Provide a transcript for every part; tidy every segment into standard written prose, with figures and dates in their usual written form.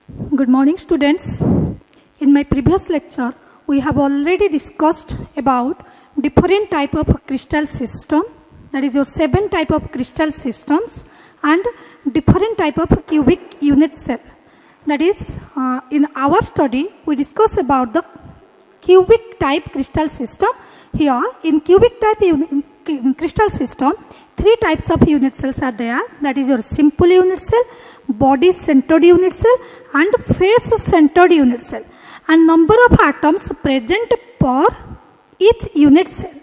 Good morning, students. In my previous lecture, we have already discussed about different type of crystal system, that is your 7 type of crystal systems, and different type of cubic unit cell. That is, in our study, we discuss about the cubic type crystal system. Here, in cubic type crystal system, 3 types of unit cells are there. That is your simple unit cell, body centered unit cell, and face centered unit cell. And number of atoms present per each unit cell.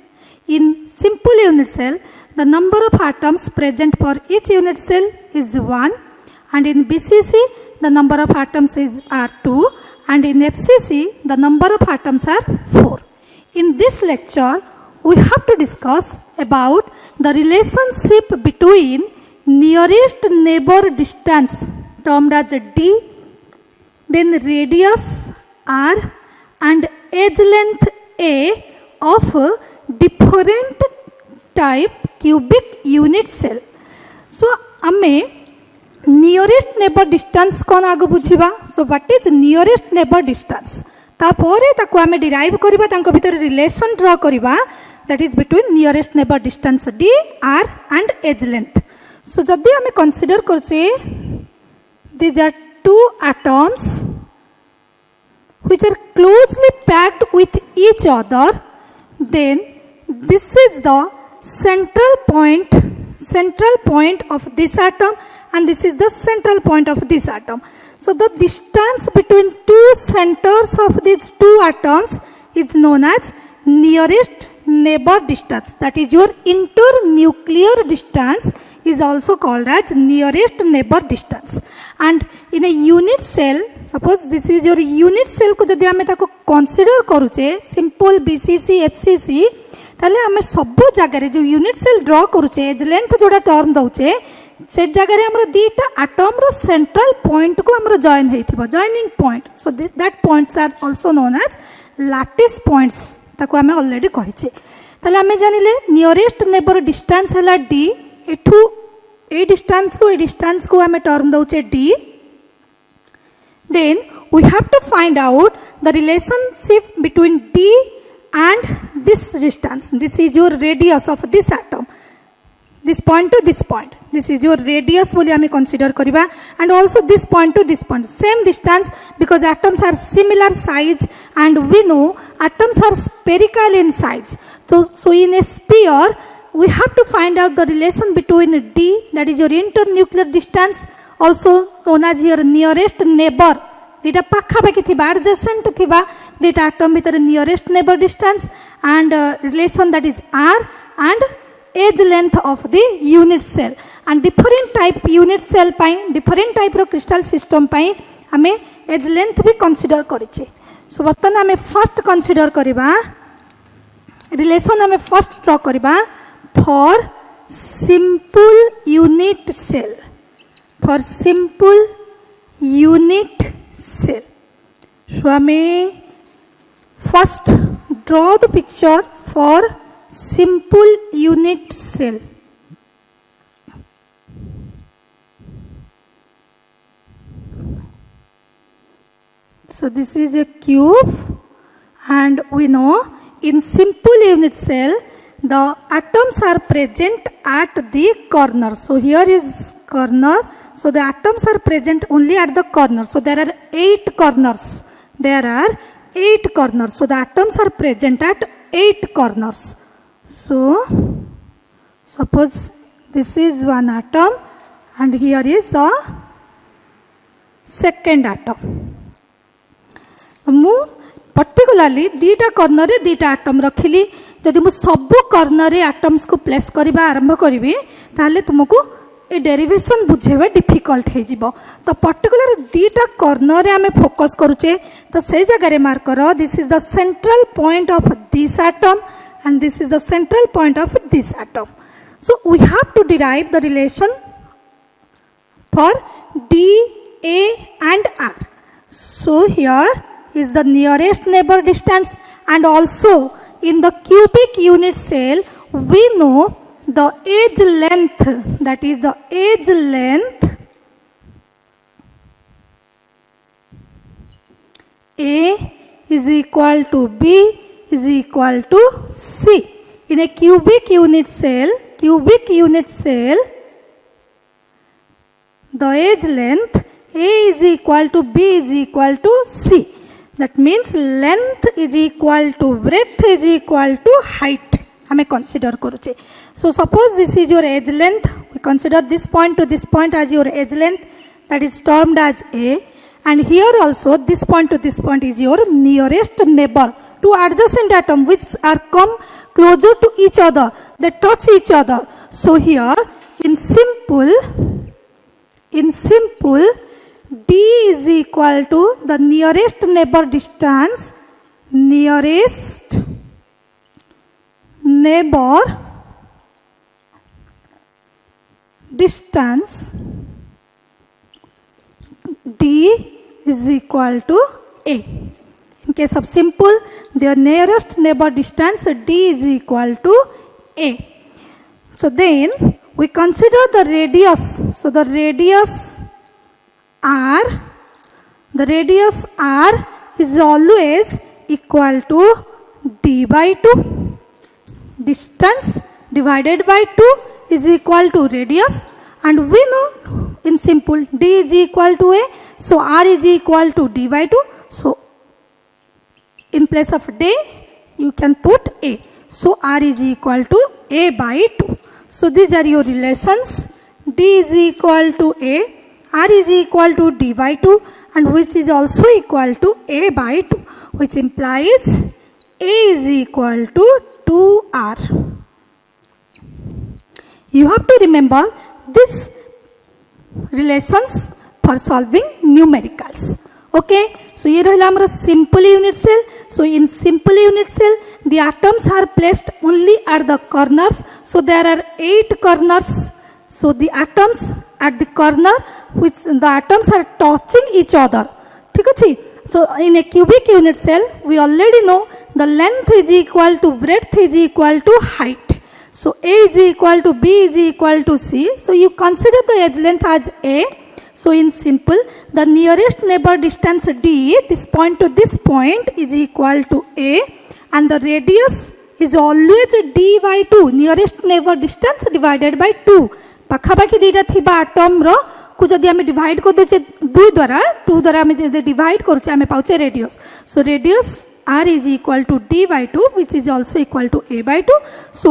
In simple unit cell, the number of atoms present per each unit cell is 1, and in BCC the number of atoms are 2, and in FCC the number of atoms are 4. In this lecture, we have to discuss about the relationship between nearest neighbor distance termed as D, then radius R, and edge length A of different type cubic unit cell. So, आमे nearest neighbor distance कौन आगो बुझिबा. So, what is nearest neighbor distance? तापोरे ताको आमे derive करिबा, तांको भितर relation draw करिबा, that is between nearest neighbor distance D, R and edge length. So, जदि आमे consider करछे, these are two atoms which are closely packed with each other, then this is the central point of this atom, and this is the central point of this atom. So the distance between two centers of these two atoms is known as nearest neighbor distance. That is your internuclear distance is also called as nearest neighbor distance. And in a unit cell, suppose this is your unit cell को जदि आमे ताको consider करूचे simple BCC FCC, ताले आमे सबो जगह रे जो unit cell draw करूचे edge length जोड़ा term दउचे से जगह रे हमरा दीटा atom रो central point को हमरा join हेइथिबा joining point. So that points are also known as lattice points. ताको आमे already कहिचे. ताले आमे जानिले nearest neighbor distance हला D, एठू ए distance को आमे term दउचे D. Then we have to find out the relationship between D and this distance. This is your radius of this atom. This point to this point. This is your radius बोली आमे consider करिबा, and also this point to this point. Same distance because atoms are similar size, and we know atoms are spherical in size. So in a sphere, we have to find out the relation between D, that is your internuclear distance, also known as your nearest neighbor. Dita pakha paki thiba, adjacent thiba, dita atom bhitar nearest neighbor distance, and relation that is R, and edge length of the unit cell. And different type unit cell pai, different type of crystal system pai, ame edge length bhi consider kariche. So bartan ame first consider kariba, relation ame first draw kariba for simple unit cell. For simple unit cell. So ame first draw the picture for simple unit cell. So this is a cube, and we know in simple unit cell the atoms are present at the corner. So here is corner, so the atoms are present only at the corner. So there are 8 corners. There are 8 corners. So the atoms are present at 8 corners. So suppose this is one atom, and here is the second atom. मु particularly दीटा corner रे दीटा atom रखिली. जदि मु सब corner रे atoms को place करबा आरंभ करिवे ताले तुमको ए डेरिवेशन बुझेबा डिफिकल्ट हे जिवो. तो पर्टिकुलर दीटा कॉर्नर रे हमें फोकस करूचे, तो से जगह रे मार्क करो, this is the central point of this atom, and this is the central point of this atom. So we have to derive the relation for D, A and R. So here is the nearest neighbor distance, and also in the cubic unit cell we know the edge length, that is the edge length A is equal to B is equal to C. In a cubic unit cell, the edge length A is equal to B is equal to C. That means length is equal to breadth is equal to height. हमें consider करुचे. So suppose this is your edge length. We consider this point to this point as your edge length, that is termed as A. And here also this point to this point is your nearest neighbor. Two adjacent atoms which are come closer to each other, they touch each other. So here in simple D is equal to the nearest neighbor distance, nearest neighbor distance D is equal to A. In case of simple, their nearest neighbor distance D is equal to A. So then we consider the radius. So the radius R is always equal to D by 2. Distance divided by 2 is equal to radius, and we know in simple D is equal to A, so R is equal to D by 2. So in place of D you can put A, so R is equal to A by 2. So these are your relations. D is equal to A, R is equal to D by 2, and which is also equal to A by 2, which implies A is equal to 2R. You have to remember these relations for solving numericals. Okay, so here is our simple unit cell. So in simple unit cell, the atoms are placed only at the corners. So there are 8 corners. So the atoms at the corner, which the atoms are touching each other. So in a cubic unit cell, we already know the length is equal to breadth is equal to height. So A is equal to B is equal to C. So you consider the edge length as A. So in simple, the nearest neighbor distance D, this point to this point, is equal to A, and the radius is always D by 2, nearest neighbor distance divided by 2. पाखापाखी दुईटा थिबा atom रो को जदि आमे divide कर दोचे 2 द्वारा 2 द्वारा आमे जदि डिवाइड करछे आमे पाउचे radius. So radius R is equal to D by 2, which is also equal to A by 2. So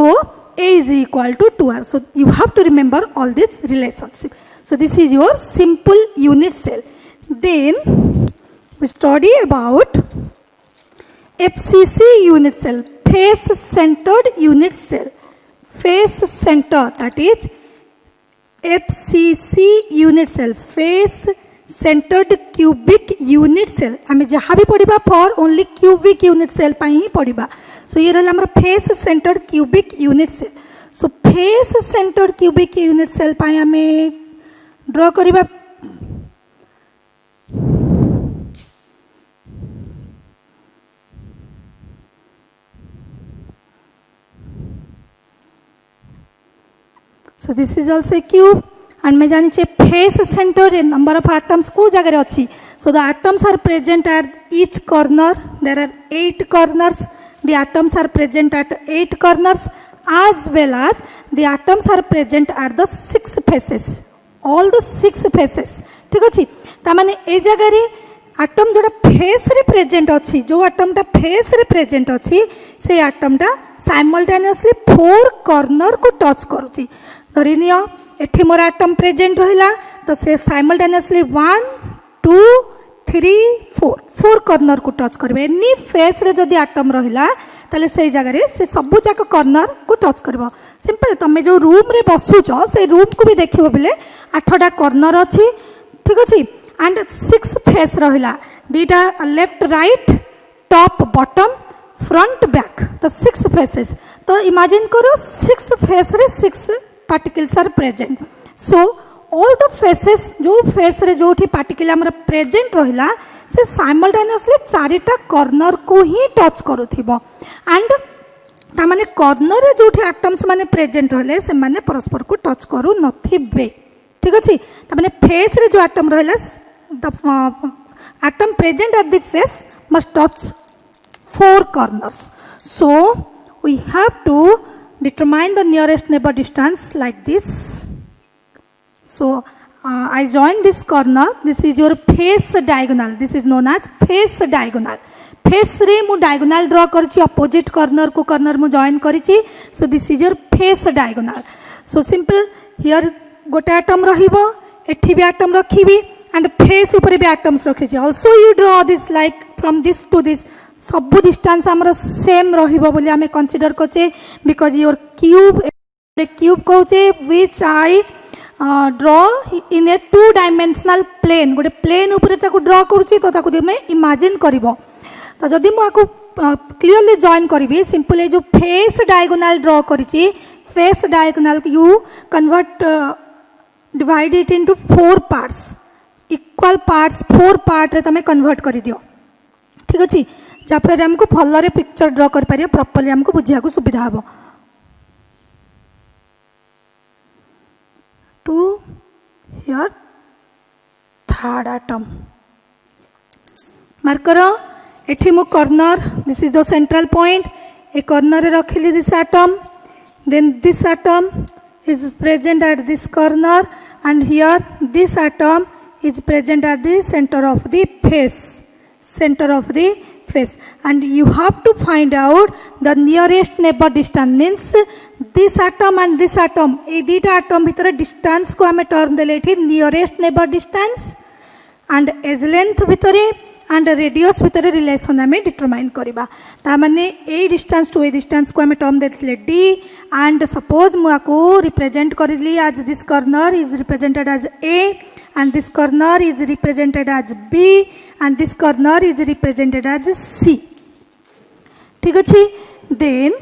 A is equal to 2R. So you have to remember all this relationship. So this is your simple unit cell. Then we study about FCC unit cell, face centered unit cell. Face center, that is FCC unit cell, face centered cubic unit cell. आमे जहाँ भी पढ़िबा for only cubic unit cell pi he पढ़िबा. So ये रहला हमरा face centered cubic unit cell. So face centered cubic unit cell पाई आमे draw करिबा. So this is also a cube, and मैं जानी छे face center a number of atoms को जगह रे अच्छी. So the atoms are present at each corner. There are 8 corners. The atoms are present at 8 corners, as well as the atoms are present at the 6 faces. All the 6 faces. ठीक अच्छी. तामाने ए जगह रे atom जोड़ा face रे present अच्छी, जो atom टा face रे present अच्छी, से atom टा simultaneously 4 corner को touch करूची. धरिनियो एठी मोर एटम प्रेजेंट रहिला तो से साइमल्टेनियसली 1 2 3 4 कॉर्नर को टच करबे. एनी फेस रे जदी एटम रहिला ताले से जगह रे से सब जाक कॉर्नर को टच करबो. सिंपल तमे जो रूम रे बसुचो से रूम को भी देखिबो बिले 8टा कॉर्नर अछि. ठीक अछि. एंड 6 फेस रहिला, दीटा left right top bottom front back, तो 6 फेसेस. तो इमेजिन करो 6 फेस रे 6 particles are present. So all the faces जो face रे जो ठी particle हमरा present रहिला से simultaneously 4टा corner को ही touch करूथिबो. and ता माने corner रे जो ठी atoms माने present रहले से माने परस्पर को touch करू नथिबे. ठीक अछि. ता माने face रे जो atom रहला the atom present at the face must touch 4 corners. So we have to determine the nearest neighbor distance like this. So I join this corner. This is your face diagonal. This is known as face diagonal. Face रे मु diagonal draw करछि, opposite corner को corner मु join करछि. So this is your face diagonal. So simple. Here गोटे atom रहिबो, एठी भी atom रखिबी, and face ऊपर भी atoms रखिछि. Also you draw this like from this to this. सब डिस्टेंस हमर सेम रहिबो बोली हमें कंसीडर करछे, बिकॉज योर क्यूब कहूचे which I draw in a 2 dimensional plane. गोटे प्लेन ऊपर ताको ड्रॉ करूची तो ताको तुमे इमेजिन करिवो. तो जदि मु आको क्लियरली जॉइन करिवि, सिंपल जो फेस डायगोनल ड्रॉ करिची, face diagonal you convert divide it into 4 parts, equal parts 4 part रे तमे कन्वर्ट करि दियो. ठीक अछि, जाफरे हमको भलरे पिक्चर ड्रॉ कर पारिया, प्रॉपर्ली हमको बुझिया को सुविधा हबो. To here third atom mark करो. एठी मु corner, this is the central point, ए कॉर्नर रे रखिली this atom, then this atom is present at this corner, and here this atom is present at the center of the face, and you have to find out the nearest neighbor distance. Means this atom and this atom, ए दीटा atom भितर distance को हमें term देले एठी nearest neighbor distance, and edge length भितर and radius भितर relation हमें डिटरमाइन करिबा. ता माने a distance to a distance को हमें टर्म देथिले d, and सपोज मु आको रिप्रेजेंट करली as this corner is represented as a, and this corner is represented as b, and this corner is represented as c. ठीक अछि. then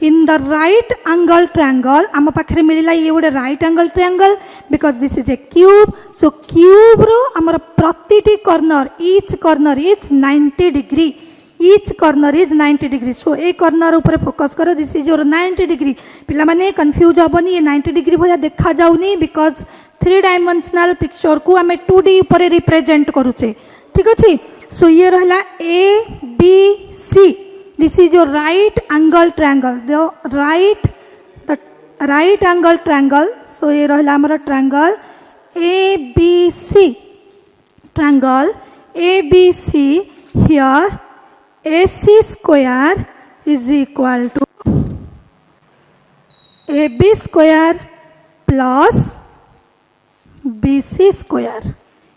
in the right angle triangle आम पाखरे मिलिला ये गोटे right angle triangle, because this is a cube. so cube रो हमर प्रतिटी corner, each corner is 90 degree, each corner is 90 degree. so A corner ऊपर focus करो, this is your 90 degree. पिला माने confuse हबनी, ये 90 degree भजा देखा जाउनी, because 3 डायमेंशनल पिक्चर को हमें 2D ऊपर रिप्रेजेंट करूचे. ठीक अछि. so ये रहला a b c. This is your right angle triangle. The right angle triangle. So ये रहला हमारा triangle ABC. Triangle ABC. Here AC square is equal to AB square plus BC square.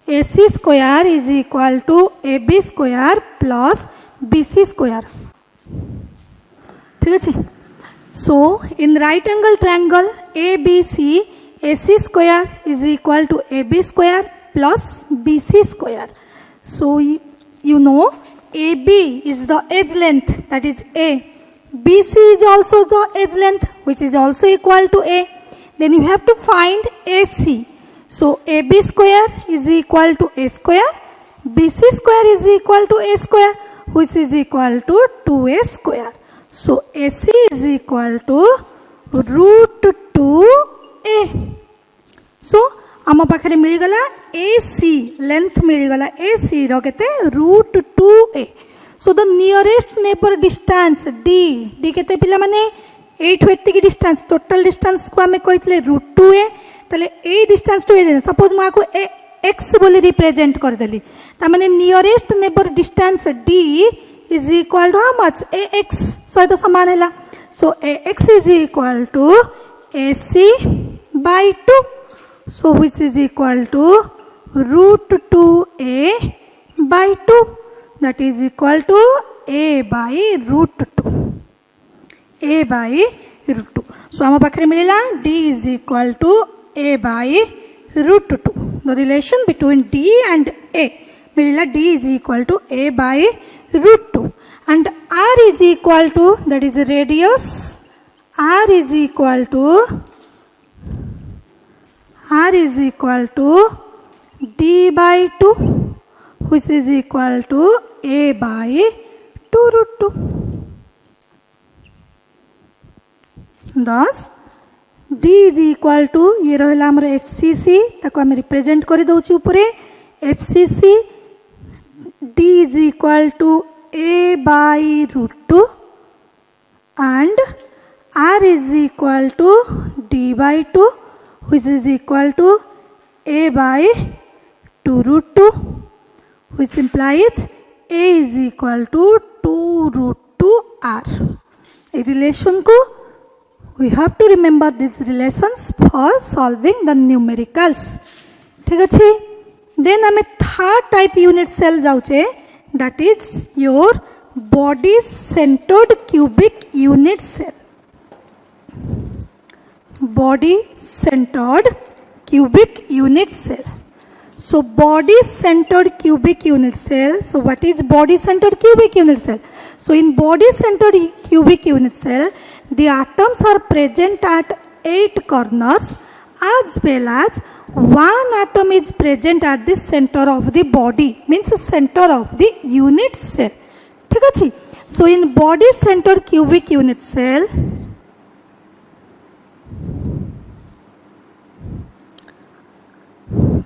AC square is equal to AB square plus BC square. ठीक है. so in right angle triangle ABC, AC square is equal to AB square plus BC square. so you know AB is the edge length, that is A. BC is also the edge length, which is also equal to A. then you have to find AC. so AB square is equal to A square, BC square is equal to A square, which is equal to 2A square. so AC is equal to root 2A. so आम पाखे मिल गला AC length मिल गला AC रो केते root 2A. so the nearest neighbor distance D केते पिला माने 8 एति की डिस्टेंस, टोटल डिस्टेंस को हमें कहितले root 2A. तले a distance to a, suppose मैं आपको x बोली रिप्रेजेंट कर देली, ता माने nearest neighbour distance D is equal to how much? ax सहित समान हैला. so ax is equal to AC by 2. so which is equal to root 2A by 2, that is equal to A by root 2. A by root 2. so आम पाखरे मिलिला D is equal to A by root 2. the relation between D and A मिलिला D is equal to A by root 2, and R is equal to, that is radius, R is equal to D by 2, which is equal to A by 2 root 2. thus D is equal to ये रहला हमर FCC, ताको हम represent करि दउची ऊपरे FCC. D is equal to a by root 2 and r is equal to d by 2 which is equal to a by 2 root 2 which implies a is equal to 2 root 2 r. A relation ko we have to remember these relations for solving the numericals. ठीक अच्छे. Then हमें third type unit cell जाऊचे, that is your body centered cubic unit cell. Body centered cubic unit cell. So body centered cubic unit cell. So what is body centered cubic unit cell? So in body centered cubic unit cell, the atoms are present at 8 corners as well as one atom is present at the center of the body, means the center of the unit cell. ठीक अच्छे. So in body centered cubic unit cell,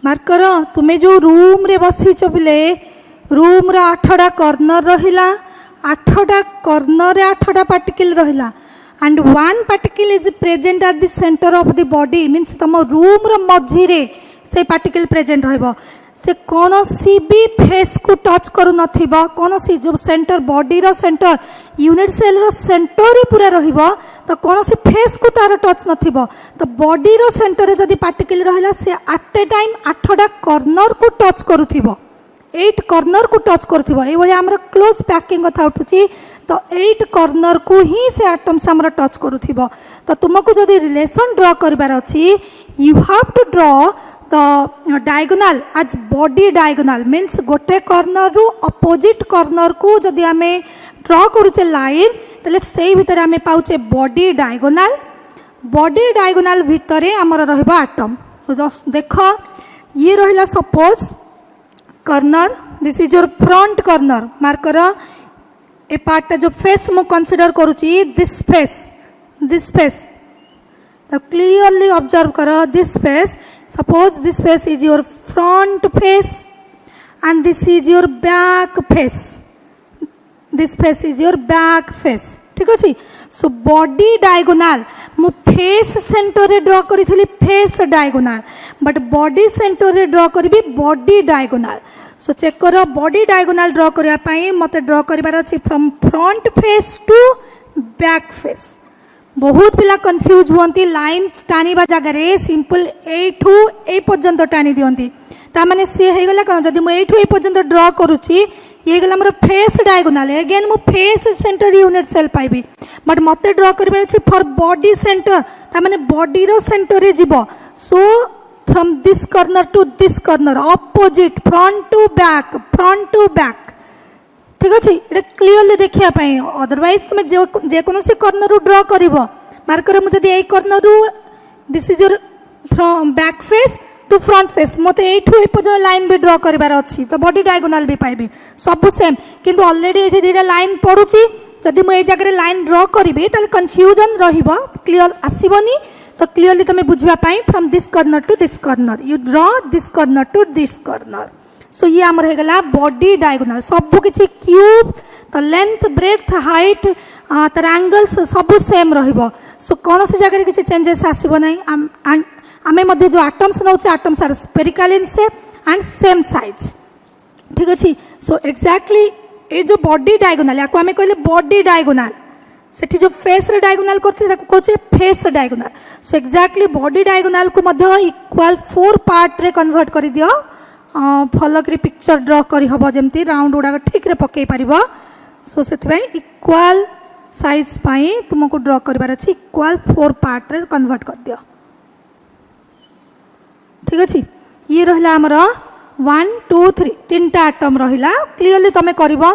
mark कर तुम्हें जो room रे बसीच बिले room रा 8टा corner रहिला 8टा corner रे 8टा पार्टिकल रहिला and one particle is present at the center of the body, means तुम रूम रा मझी रे से पार्टिकल प्रेजेंट रहबो. से कोनोसी भी फेस को टच करू नथिबो, कोनोसी जो सेंटर बॉडी रो centre unit cell row centre रे पूरा रहिबो तो कोनोसी फेस को तार टच नथिबो. तो बॉडी रो सेंटर रे जदी पार्टिकल रहिला से एट ए टाइम 8टा कॉर्नर को टच करूथिबो, 8 कॉर्नर को टच करूथिबो. ए भली हमर क्लोज पैकिंग कथा उठुची तो 8 कॉर्नर को ही से एटम्स हमर टच करूथिबो. तो तुमको जदी रिलेशन ड्रा करबार अछि, you have to draw the diagonal as body diagonal, means गोटे कॉर्नर रु अपोजिट कॉर्नर को जदि आमे ड्रा करूचे लाइन तले सेही भितर आमे पाउचे बॉडी डायगोनाल. बॉडी डायगोनाल भितरे हमर रहबा एटम. तो जस्ट देखो ये रहिला suppose corner, this is your front corner. Mark करो ए पार्ट जो फेस मु कंसीडर करूची, दिस फेस तो क्लियरली ऑब्जर्व करो this face. Suppose this face is your front face and this is your back face. This face is your back face. ठीक अछि. So body diagonal मु face center रे draw करिथली face diagonal, but body center रे draw करबी body diagonal. So check करो body diagonal draw करिया पई मते ड्रा करिबार अछि from front face to back face. बहुत पिला कंफ्यूज होती लाइन टाणीबा जगह रे सिंपल एठू ए पर्यंत टाणी दियंती. ता माने से हे गला कोन जदी म एठू ए पर्यंत ड्रा करूची ये गला हमर फेस डायगोनल. अगेन मु फेस सेंटर यूनिट सेल पाइबी, बट मते ड्रा करबे अछि फॉर बॉडी सेंटर. ता माने बॉडी रो सेंटर रे जीवो. So from this corner to this corner opposite, front to back. ठीक अच्छे. ये क्लीयरली देखिया पाई. अदरवाइज तुम जे कोनोसी कॉर्नर रु ड्रा करिवो, मार्क कर मु जदी ए कॉर्नर रु this is your from back face to front face, मते एठू ए पर्यंत लाइन भी ड्रा करिवार अछि तो बॉडी डायगोनल भी पाइबे सब सेम. किंतु ऑलरेडी एठी दिटा लाइन पडुची, जदी मु ए जगह रे लाइन ड्रा करिबे ताले कंफ्यूजन रहिबो, क्लियर आसीबोनी. तो क्लियरली तुम बुझिबा पाई from this corner to this corner you draw this corner to this corner. So ये आमर हेगला बॉडी डायगोनल. सब किछि क्यूब तो लेंथ ब्रेथ हाइट तार एंगल्स सब सेम रहिबो. सो कोन से जगह किछि चेंजेस आसीबो नै. आमे मध्ये जो एटम्स नउचे atoms are spherical in shape and same size. ठीक अछि. सो एक्जेक्टली ए जो बॉडी डायगोनल याको आमे कहले बॉडी डायगोनल, सेठी जो फेस रे डायगोनल करथे ताको कहचे फेस डायगोनल. सो एक्जेक्टली बॉडी डायगोनल को मध्ये इक्वल 4 पार्ट रे कन्वर्ट करि दियो. फलक रे पिक्चर ड्रा करी हबो जेमती राउंड उडा ठीक रे पकई परिबो. सो सेति भाई इक्वल साइज पाई तुमको ड्रा करबार अछि इक्वल 4 पार्ट रे कन्वर्ट कर दियो. ठीक अछि. ये रहला हमरा 1 2 3 तीनटा एटम रहिला. क्लियरली तमे करबो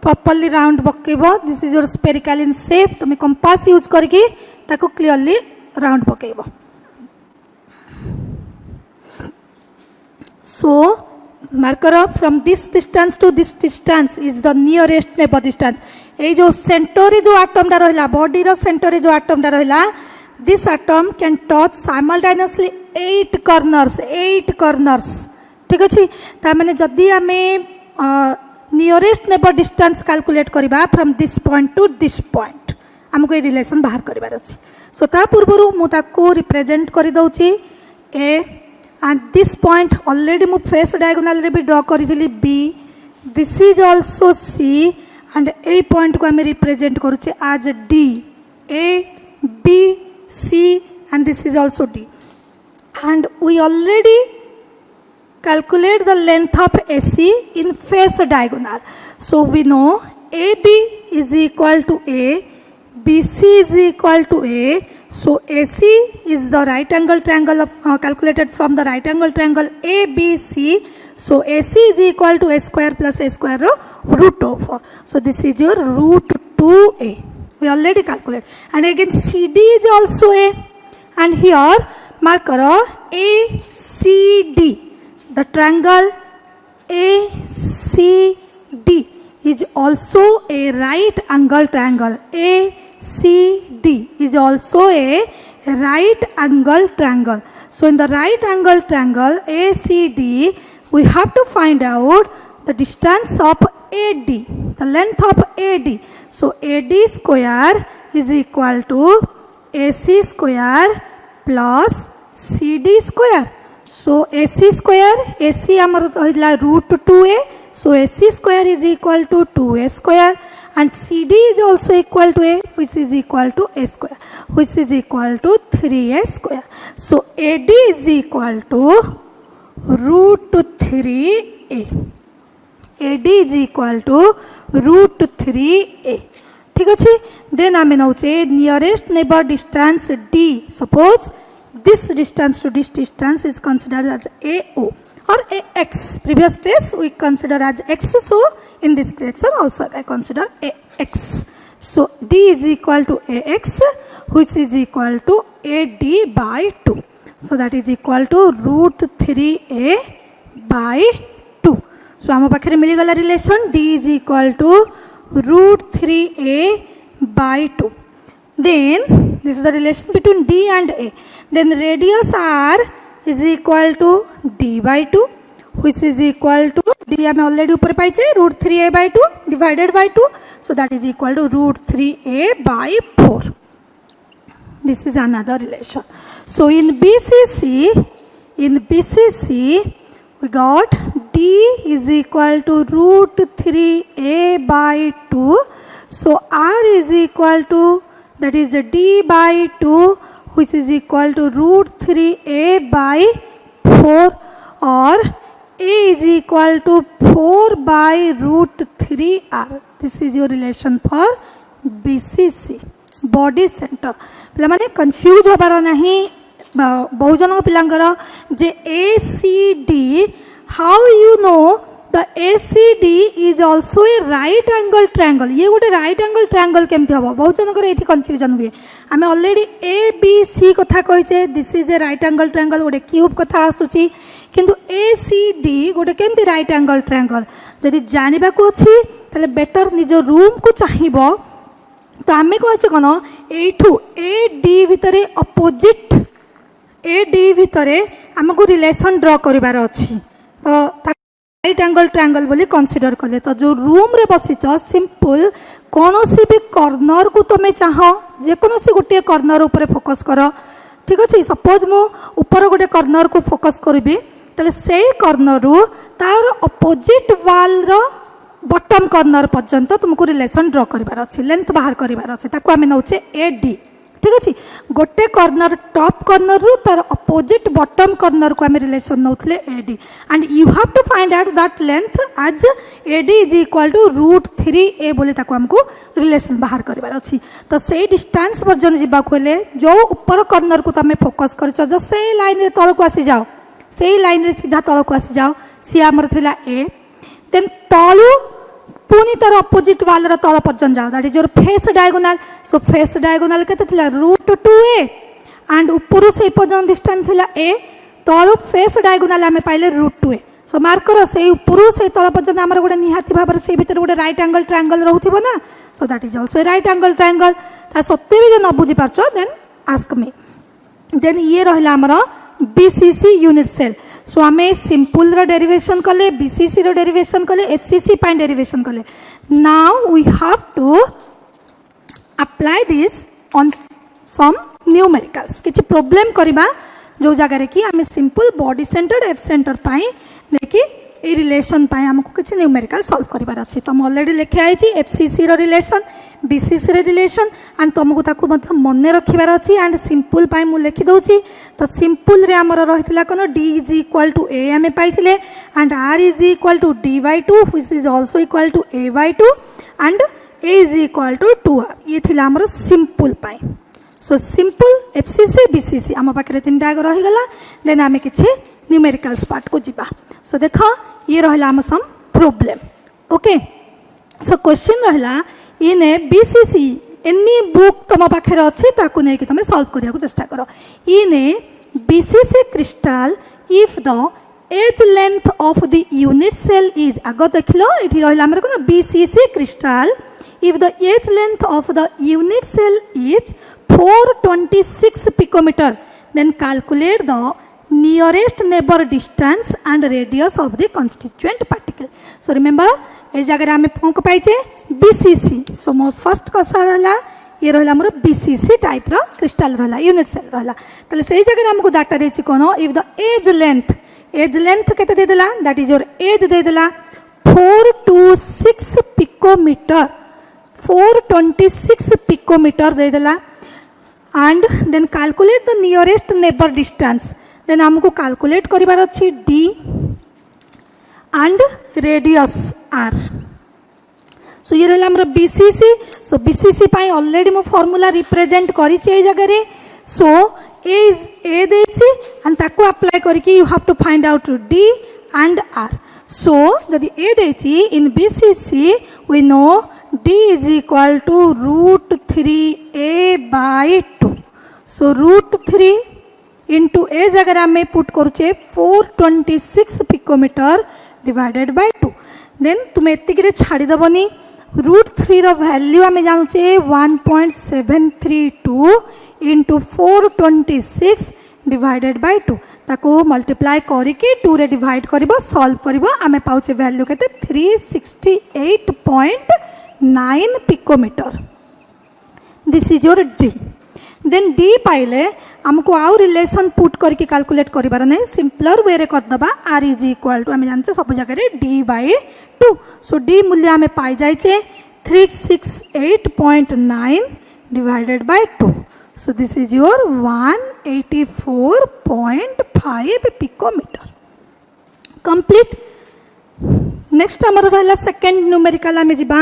प्रॉपर्ली राउंड पकेबो. This is your spherical in shape. तमे कंपास यूज करके ताको क्लियरली राउंड पकेबो. So marker from this distance to this distance is the nearest neighbor distance. ए जो सेंटर रे जो एटम डा रहला बॉडी रो सेंटर रे जो एटम डा रहला, this atom can touch simultaneously 8 corners. ठीक अछि. ता माने जदी हमें नियरेस्ट नेबर डिस्टेंस कैलकुलेट करबा from this point two this point हमको ये रिलेशन बाहर करबार अछि सो ता पूर्वरु मु ताको रिप्रेजेंट करि दउची A and this point already मु फेस डायगोनल रे भी ड्रॉ करिथिली B this is also C and A point को हम रिप्रेजेंट करूचे as D A B C and this is also D and we already calculate the length of AC in face diagonal. So we know AB is equal to A, BC is equal to A. So AC is the right angle triangle of calculated from the right angle triangle ABC. So AC is equal to A square plus A square root of 4. So this is your root 2A. We already calculate and again CD is also A. And here mark karo ACD. The triangle ACD is also a right angle triangle. ACD is also a right angle triangle. So in the right angle triangle ACD, we have to find out the distance of AD, the length of AD. So AD square is equal to AC square plus CD square. So AC square, AC amar root 2A. So AC square is equal to 2A square and CD is also equal to A, which is equal to A square, which is equal to 3A square. So AD is equal to root 3A. AD is equal to root 3A. ठीक अच्छे then आम नौचे nearest neighbour distance D. Suppose this distance to this distance is considered as AO or AX. Previous case we consider as X. So in this direction also I consider AX. So D is equal to AX which is equal to AD by 2. So that is equal to root 3A by 2. So आम पाखे मिल गला relation D is equal to root 3A by 2. Then this is the relation between D and A. Then radius R is equal to D by 2 which is equal to D हमें already ऊपर पाइचे root 3A by 2 divided by 2. So that is equal to root 3A by 4. This is another relation. So in BCC we got D is equal to root 3A by 2. So R is equal to, that is D by 2 which is equal to root 3A by 4 or A is equal to 4 by root 3R. This is your relation for BCC, body center. पिला माने confuse होबार नहीं बहुत जन पिलांगर जे ACD, how you know the ACD is also a right angle triangle. ये गोटे right angle triangle केमती हबो बहुत जनकर एठी कंफ्यूजन हुए. आमे ऑलरेडी ABC कथा कहिचे this is a right angle triangle गोटे क्यूब कथा आसुची किंतु ACD गोटे केमती राइट एंगल ट्रायंगल जदि जानिबा को अछि तले बेटर निजो रूम को चाहिबो तो आमे कहचे कोन एठू AD भितरे अपोजिट AD भितरे हमको रिलेशन ड्रॉ करिवार अछि तो राइट एंगल ट्रायंगल बोली कंसीडर कले तो जो रूम रे बसिच सिंपल कोनोसी भी कॉर्नर को तमे चाह जे कोनोसी गोटे कॉर्नर ऊपर फोकस कर ठीक अछि. सपोज मो ऊपर गोटे कॉर्नर को फोकस करबी तले से कॉर्नर रु तार opposite wall row bottom corner पर्यंत तुमको रिलेशन ड्रॉ करिवार अछि लेंथ बाहर करिवार अछि ताको आमे नउचे AD ठीक अच्छे. गोटे कॉर्नर टॉप कॉर्नर रु तार अपोजिट बॉटम कॉर्नर को आम रिलेशन नौले AD and you have to find out that length as AD is equal to root 3A बोले ताको हमको रिलेशन बाहर करिवार अछि. तो से डिस्टेंस पर्यंत जिबा खोले जो ऊपर कॉर्नर को तमे फोकस करछ जो से लाइन रे तल को आसी जाओ से लाइन रे सीधा तल को आसी जाओ सी हमर थिला A देन तलु पुनी तार अपोजिट वाल रा तल पर्यंत जाओ that is your face diagonal. So face diagonal केते थिला रूट 2A एंड ऊपर से पर्यंत डिस्टेंस थिला A तल फेस डायगोनल हमें पाइले रूट 2A. सो मार्क करो से ऊपर से तल पर्यंत हमर गोटे निहाती भाबर से भीतर गोटे राइट एंगल ट्रायंगल रहउथिबो ना. So that is also a right angle triangle. ता सत्य भी जे न बुझी पारछो देन आस्क मी. देन ये रहला हमर BCC यूनिट सेल. सो आम सिंपल डेरिवेशन कले बीसीसी डेरिवेशन कले एफसीसी डेरिवेशन कले now we have to apply this on some numericals किछि प्रॉब्लम करबा जो जगह कि आम simple body centre F centre पाई लेकि ए रिलेशन पाई हमको किछि न्यूमेरिकल सॉल्व करिवार अछि तो हम ऑलरेडी लिखि आइछि एफसीसी रो रिलेशन बीसीसी रो रिलेशन एंड तुमको ताकू मध्य मन रखिबार अछि एंड सिंपल पाई मु लिखि दउछि तो सिंपल रे हमर रहितला कोन d is equal to a हमें पाइथिले and r is equal to d/2 which is also equal to a/2 and a is equal to 2r ये थिला हमर सिंपल पाई सो सिंपल एफसीसी बीसीसी आम पाखे तीन आग रहीगला देन आम किसी न्यूमेरिकल्स पार्ट को जीवा सो देख ये रहा आम some problem okay so question रहा in a BCC any book तुम पाखे अच्छी नहीं तुम सॉल्व करने चेष्टा कर in a BCC crystal if the edge length of the unit cell is आग देख लो ये रहा आम कौन BCC crystal if the edge length of the unit cell is 426 picometer then calculate the nearest neighbor distance and radius of the constituent particle so remember ए जगह आम कौन को पाइचे बीसीसी सो मो फर्स्ट क्वेश्चन रहा ये रहा मोर बीसीसी टाइप रो क्रिस्टल रहा यूनिट सेल रहा ताले से जगह हमको डाटा देछि कोन इफ द एज लेंथ केते दे देला दैट इज योर एज दे देला 426 पिकोमीटर 426 पिकोमीटर दे देला and then calculate the nearest neighbor distance then हमको calculate करिवार अछि d and radius r so ये रहला हमर bcc so bcc पाई ऑलरेडी मो फार्मूला रिप्रेजेंट करि छै ए जगह रे so a देछि and ताको अप्लाई करके you have to find out d and r so जदि a देछि in bcc we know d is equal to root 3a by 2 so root 3 into a जगह में पुट करुचे 426 पिकोमीटर डिवाइडेड by 2 देन तुम एतिक रे छाड़ी दबनी root 3 रो value हमें जानूचे 1.732 into 426 divided by 2 ताको मल्टीप्लाई करके 2 रे डिवाइड करबो सॉल्व करबो हमें पाउचे वैल्यू केते 368.9 picometre this is your d then d पाइले हमको आउ रिलेशन पुट करके कैलकुलेट करिबार नै सिंपलर वे रे कर दबा r इज इक्वल टू हमें जानछे सब जगह रे d/2 सो d मूल्य हमें पाई जाय छे 368.9 divided by 2 so this is your 184.5 picometre complete next हमर रहला सेकंड न्यूमेरिकल हमें जिबा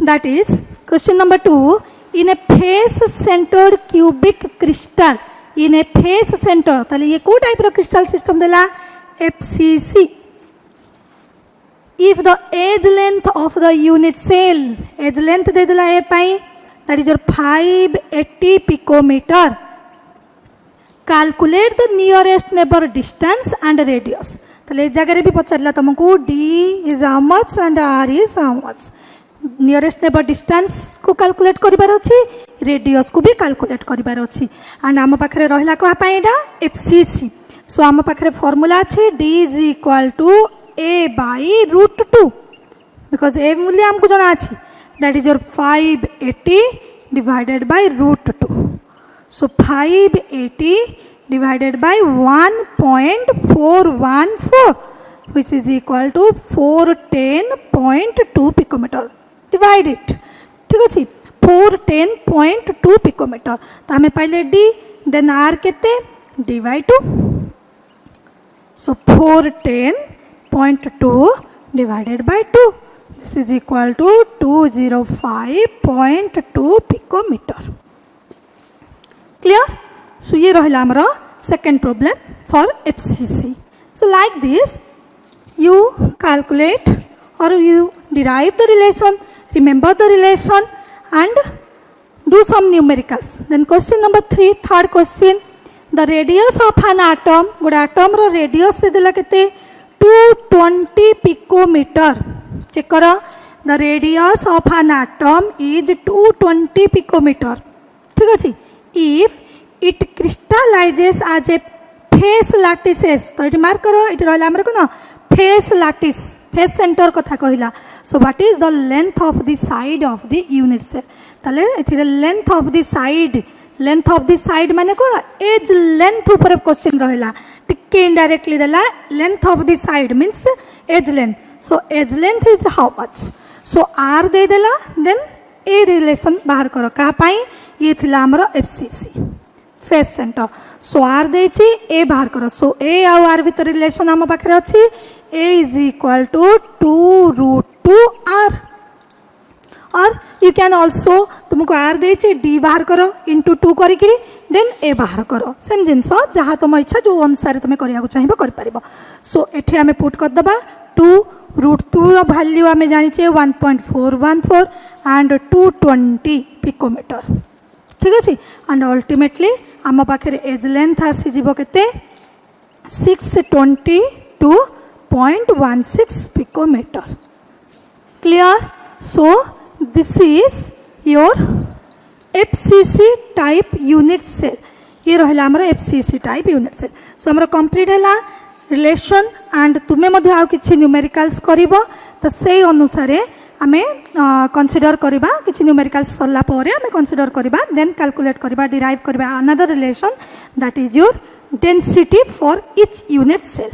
that is question number 2 in a face centered cubic crystal in a face center ताले ये को टाइप रो क्रिस्टल सिस्टम देला FCC if the edge length of the unit cell edge length दे देला ए पाई that is your 580 picometer calculate the nearest neighbor distance and radius ताले जगह रे भी पछरला तुमको d is how much and r is how much nearest neighbour distance को calculate करिबार अछि radius को भी कैलकुलेट करिबार अछि एंड हम पाखरे रहला को पाइडा एफसीसी सो हम पाखरे फार्मूला अछि d is equal to a by root 2 because a मूल्य हमको जाना अछि that is your 580 divided by root 2 so 580 divided by 1.414 which is equal to 410.2 picometer divide it ठीक अछि 410.2 पिकोमीटर तो हमें पहले d देन r केते d by 2 so 410.2 divided by 2 this is equal to 205.2 picometer clear so ये रहला हमरा second problem for FCC so like this you calculate or you derive the relation remember the relation and do some numericals then question number 3 third question the radius of an atom good atom ro radius de dela kete 220 picometer check karo the radius of an atom is 220 picometer ठीक अछि if it crystallises as a face lattices तो ये mark करो ये रहा आमर कौन face lattice face centre कथा कहला so what is the length of the side of the unit cell ताले एथिरे लेंथ ऑफ द साइड माने कौन एज लेंथ ऊपर क्वेश्चन रहला टिके इनडायरेक्टली देला length of the side means edge length so edge length is how much so आर दे देला देन ए रिलेशन बाहर करो कहा पाई ये थिला हमरो एफसीसी फेस सेंटर सो आर देछि ए बाहर करो सो ए आ आर भीतर रिलेशन हम पाखरे अछि ए इज इक्वल टू 2√2r और यू कैन ऑल्सो तुमको आर देछि डी बाहर करो इंटू 2 करी देन ए बाहर करो सेम जिनस जहाँ तुम इच्छा जो अनुसार तुम करिया चाहिए कर सो एठी आमे पुट कर दबा 2√2 रो वैल्यू आमे जानिचे 1.414 एंड 220 पिकोमीटर ठीक अच्छे एंड अल्टीमेटली आम पाखे एज लेंथ आसीज के 622.16 picometre clear so this is your FCC type unit cell ये रहा आमर FCC type unit cell so आमर कंप्लीट है रिलेशन एंड तुम्हें आउ किछि न्यूमेरिकल्स करिवो तो से अनुसार आमे कंसीडर करबा किछि न्यूमेरिकल्स सरला परे आमे कंसीडर करबा देन कैलकुलेट करबा डिराइव करबा another relation that is your density for each unit cell